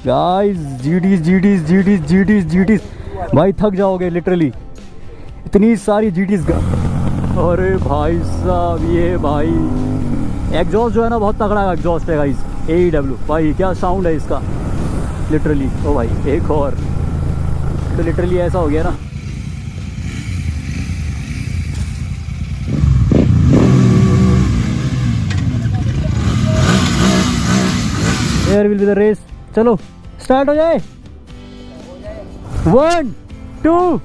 Guys जीटीज भाई थक जाओगे लिटरली, इतनी सारी जीटीज। अरे भाई साहब ये भाई एग्जॉस्ट जो है ना बहुत तगड़ा एग्जॉस्ट है गाइस। AEW भाई क्या साउंड है इसका लिटरली। ओ भाई एक और तो लिटरली ऐसा हो गया ना। Here will be the race। चलो स्टार्ट हो जाए। 1 2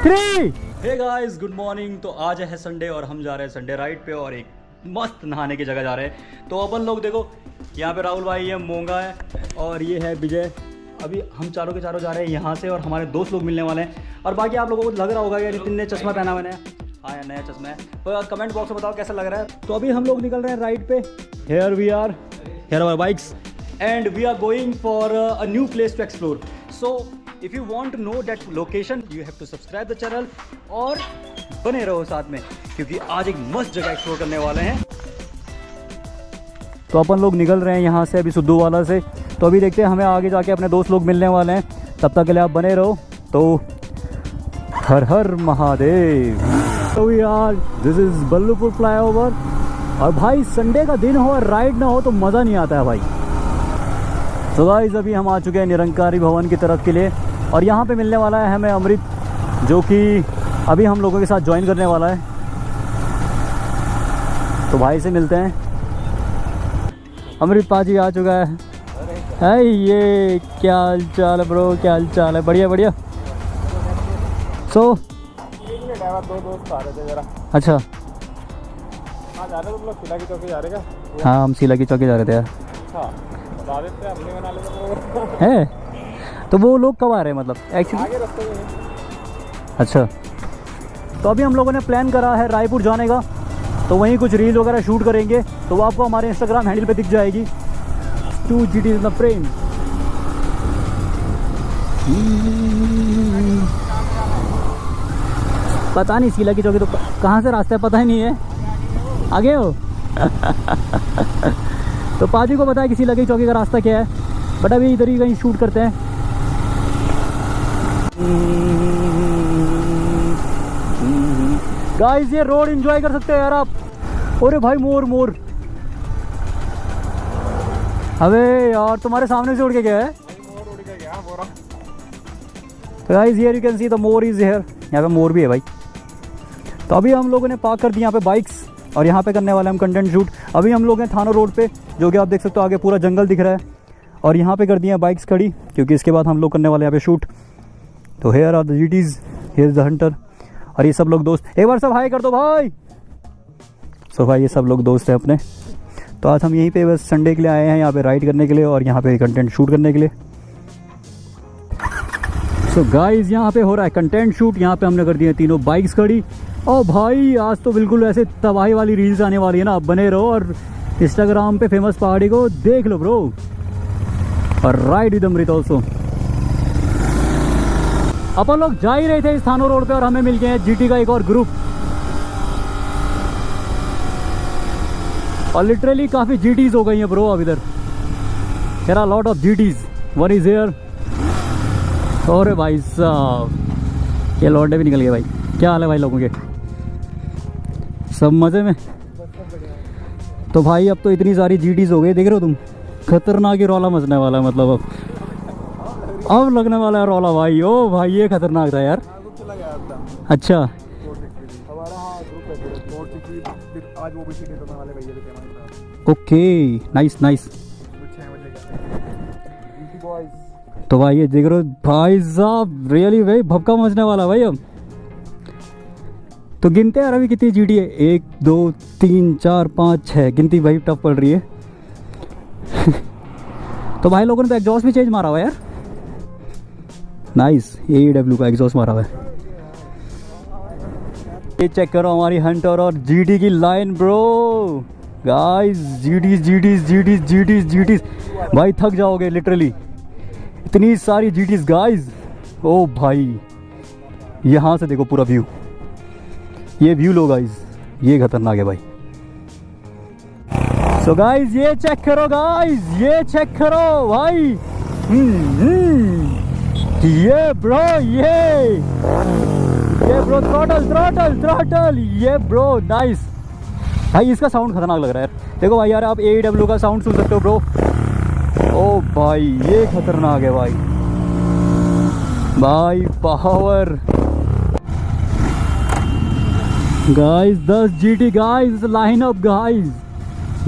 3। Hey guys good morning. तो आज है संडे और हम जा रहे हैं संडे राइड पे और एक मस्त नहाने की जगह जा रहे हैं। तो अपन लोग देखो यहाँ पे राहुल भाई है, मोंगा है और ये है विजय। अभी हम चारों के चारों जा रहे हैं यहाँ से और हमारे दोस्त लोग मिलने वाले हैं। और बाकी आप लोगों को लग रहा होगा कि नितिन ने चश्मा पहना मैंने। हाँ नया चश्मा है। तो कमेंट बॉक्स में बताओ कैसा लग रहा है। तो अभी हम लोग निकल रहे हैं राइड पे। Here we are, here our bikes and we are going for a new place to explore. So if you want to know that location you have to subscribe the channel और बने रहो साथ में क्योंकि आज एक मस्त जगह एक्सप्लोर करने वाले हैं। तो अपन लोग निकल रहे हैं यहाँ से अभी सुद्धू वाला से। तो अभी देखते हैं हमें आगे जाके अपने दोस्त लोग मिलने वाले हैं। तब तक के लिए आप बने रहो। तो हर हर महादेव। तो यार दिस इज बल्लूपुर फ्लाईओवर और भाई संडे का दिन हो और राइड ना हो तो मज़ा नहीं आता है भाई। तो गाइस अभी हम आ चुके हैं निरंकारी भवन की तरफ के लिए और यहाँ पे मिलने वाला है हमें अमृत, जो कि अभी हम लोगों के साथ ज्वाइन करने वाला है। तो भाई से मिलते हैं। अमृत पाजी आ चुका है। ये क्या हाल चाल है ब्रो, क्या हाल चाल है? बढ़िया बढ़िया। सो दो दोस्त आ रहे थे जरा। अच्छा हाँ जा रहे तुम लोग शिला की चौकी जा रहे क्या? हाँ हम शिला की चौकी जा रहे थे यार। अच्छा बता देते अपने बना लेते है। तो वो लोग कब आ रहे हैं मतलब एक्चुअली? आगे रास्ते में। अच्छा तो अभी हम लोगों ने प्लान करा है रायपुर जाने का। तो वहीं कुछ रील वगैरह शूट करेंगे तो वो आपको हमारे इंस्टाग्राम हैंडल पे दिख जाएगी। 2 GT इन द फ्रेम। पता नहीं सीला की चौकी तो कहाँ से रास्ता है पता ही नहीं है। आगे हो तो पाजी को पता है किसी लगे चौकी का रास्ता क्या है, बट अभी इधर ही कहीं शूट करते हैं। गाइस ये रोड एंजॉय कर सकते हैं यार आप। अरे भाई मोर मोर। अबे यार तुम्हारे सामने से उड़ के गया है। तो guys here you can see the more is here. यहाँ पे मोर भी है भाई। तो अभी हम लोगों ने पार्क कर दी यहाँ पे बाइक्स और यहाँ पे करने वाले हम कंटेंट शूट। अभी हम लोग हैं थाना रोड पे, जो कि आप देख सकते हो आगे पूरा जंगल दिख रहा है। और यहाँ पे कर दी हैं बाइक्स खड़ी क्योंकि इसके बाद हम लोग करने वाले यहाँ पे शूट। तो here are the GTs, here is the Hunter और ये सब लोग दोस्त। एक बार सब हाई कर दो भाई। सो भाई ये सब लोग दोस्त हैं अपने। तो आज हम यहीं पे बस संडे के लिए आए हैं यहाँ पे राइड करने के लिए और यहाँ पे कंटेंट शूट करने के लिए। सो गाइज यहाँ पे हो रहा है कंटेंट शूट। यहाँ पे हमने कर दिए तीनों बाइक्स खड़ी। और भाई आज तो बिल्कुल ऐसे तबाही वाली रील्स आने वाली है ना। आप बने रहो और इंस्टाग्राम पे फेमस पहाड़ी को देख लो ब्रो। और राइड विद अमृत ऑल्सो। अपन लोग जा ही रहे थे इस थानो रोड पे और हमें मिल गए हैं जीटी का एक और ग्रुप। और लिटरली काफ़ी जीटीज हो गई हैं ब्रो अब इधर। There are lot of GTs. One is here. और भाई साहब ये लौंडे भी निकल गए भाई। क्या हाल है भाई लोगों के? सब मज़े में? तो भाई अब तो इतनी सारी जीटीज हो गई देख रहे हो तुम। खतरनाक ही रौला मचने वाला है मतलब अब लगने वाला है रौला भाई। ओ भाई ये खतरनाक था यार। अच्छा ओके नाइस नाइस। तो भाई ये देख रहे हो भाई साहब रियली भाई भपका मचने वाला भाई। अब तो गिनते यार अभी कितनी जीटी है। 1 2 3 4 5 6 गिनती भाई टफ पड़ रही है। तो भाई लोगों ने तो एग्जॉस्ट भी चेंज मारा हुआ है यार। नाइस AEW का एग्जॉस्ट मारा हुआ है। ये चेक करो हमारी हंटर और जीटी की लाइन ब्रो। गाइस जीटीज भाई थक जाओगे लिटरली, इतनी सारी जीटीज गाइस। ओ भाई यहाँ से देखो पूरा व्यू। ये व्यू लो गाइस, ये खतरनाक है भाई। सो गाइस ये चेक करो गाइस, ये चेक करो भाई। ये ब्रो ये ब्रो थ्रॉटल ये ब्रो नाइस भाई। इसका साउंड खतरनाक लग रहा है यार। देखो भाई यार आप AEW का साउंड सुन सकते हो ब्रो। ओ भाई ये खतरनाक है भाई। भाई power guys 10 GT guys line up guys.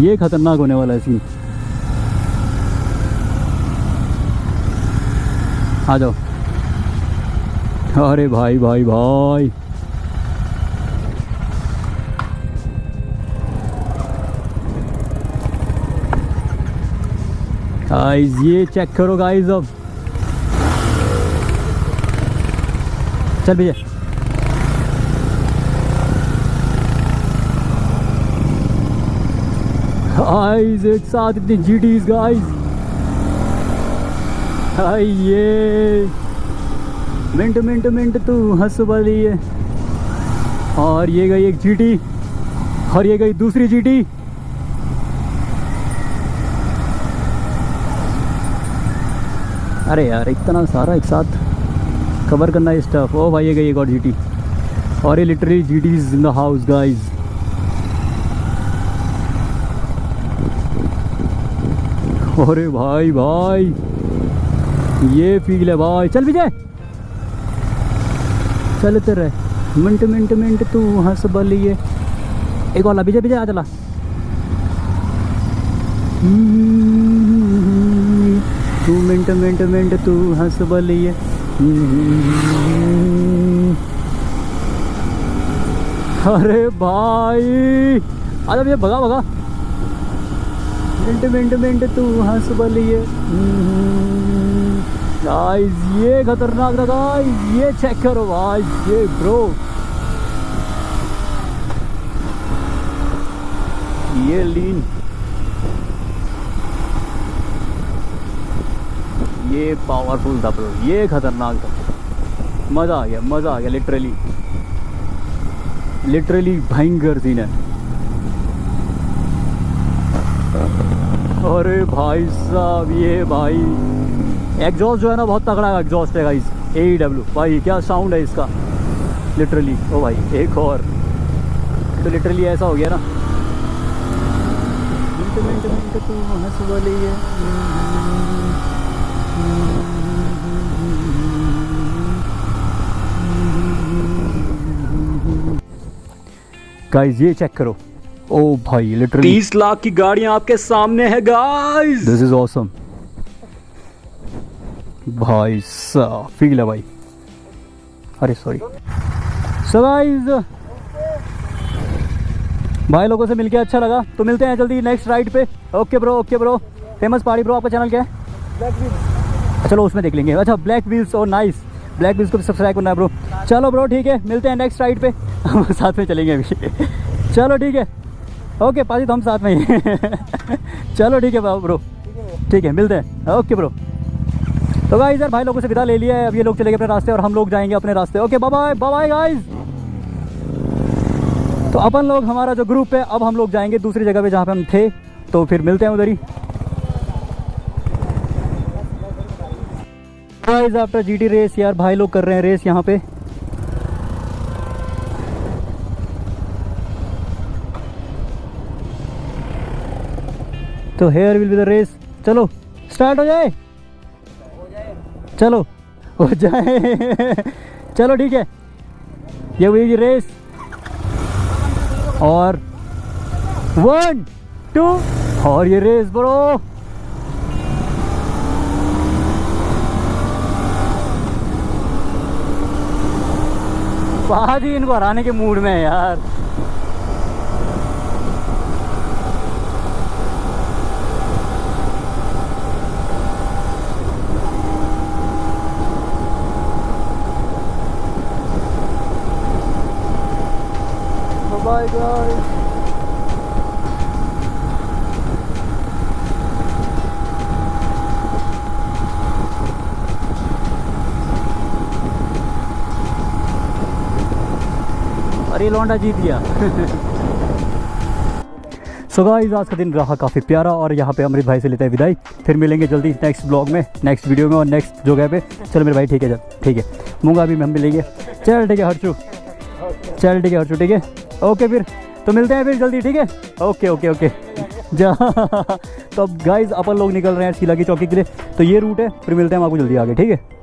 ये खतरनाक होने वाला है सीन। आ जाओ। अरे भाई भाई भाई गाइस ये चेक करो गाइस। अब चल भैया गाइस एक साथ इतनी GTs गाइस। ये मिनट तू हंस वाली है। और ये गई एक GT और ये गई दूसरी GT। अरे यार इतना सारा एक साथ कवर करना है स्टफ। ओ भाई ये गई एक और GT और ये literally GTs in the house guys. अरे भाई भाई ये फील है भाई। चल विजय चलते रहे। मिनट तू हंस बली है। एक वाला विजय आ चला। तू मिनट तू हंस बली है। अरे भाई अरे ये भगा मिनट तू हंस बली है। गाइस ये खतरनाक था गाइस। ये चेक करो भाई ये ब्रो ये लीन ये पावरफुल था ब्रो। ये खतरनाक था। मज़ा आ गया लिटरली भयंकर सीन है। अरे भाई साहब ये भाई एग्जॉस्ट जो है ना बहुत तगड़ा एग्जॉस्ट है गाइस। AEW भाई क्या साउंड है इसका लिटरली। ओ भाई एक और तो लिटरली ऐसा हो गया ना। मिनट तू हंस वाली है। गाइस ये चेक करो। ओ भाई लिटरली 30 लाख की गाड़ियां आपके सामने है गाइस। दिस इज ऑसम भाई साहब फील है भाई। अरे सॉरी सो गाइस भाई लोगों से मिलके अच्छा लगा। तो मिलते हैं जल्दी नेक्स्ट राइड पे। ओके ब्रो फेमस पहाड़ी ब्रो। आपका चैनल क्या है? Black wheels. चलो उसमें देख लेंगे। अच्छा ब्लैक व्हील्स और नाइस ब्लैक व्हील्स को भी सब्सक्राइब करना है ब्रो। चलो ब्रो ठीक है मिलते हैं नेक्स्ट राइड पे। हम साथ में चलेंगे अभी। चलो ठीक है ओके पाजी तो हम साथ में ही। चलो ठीक है ब्रो ठीक है मिलते हैं। Okay bro. तो गाइस यार भाई लोगों से विदा ले लिया है। अब ये लोग चले गए अपने रास्ते और हम लोग जाएंगे अपने रास्ते। Okay bye bye guys. तो अपन लोग हमारा जो ग्रुप है अब हम लोग जाएंगे दूसरी जगह पे जहाँ पे हम थे। तो फिर मिलते हैं उधर ही। गाइस आफ्टर GT रेस यार भाई लोग कर रहे हैं रेस यहाँ पे। तो here will be the race. चलो स्टार्ट हो जाए। चलो हो जाए। चलो ठीक है ये हुई रेस। और 1 2 और ये रेस ब्रो। पाजी इनको हराने के मूड में है यार। Bye guys. अरे लौंडा जीत गया। सो गाइस आज का दिन रहा काफ़ी प्यारा और यहाँ पे अमृत भाई से लेते हैं विदाई। फिर मिलेंगे जल्दी नेक्स्ट ब्लॉग में, नेक्स्ट वीडियो में और नेक्स्ट जगह पे। चलो मेरे भाई ठीक है, ठीक है मूंगा भी हम मिलेंगे। चल ठीक है हर्षू, चल ठीक है हर्षू, ठीक है ओके फिर तो मिलते हैं फिर जल्दी, ठीक है ओके ओके ओके जा। तो अब गाइस अपन लोग निकल रहे हैं शीला की चौकी के लिए, तो ये रूट है, फिर मिलते हैं हम आपको जल्दी आगे, ठीक है।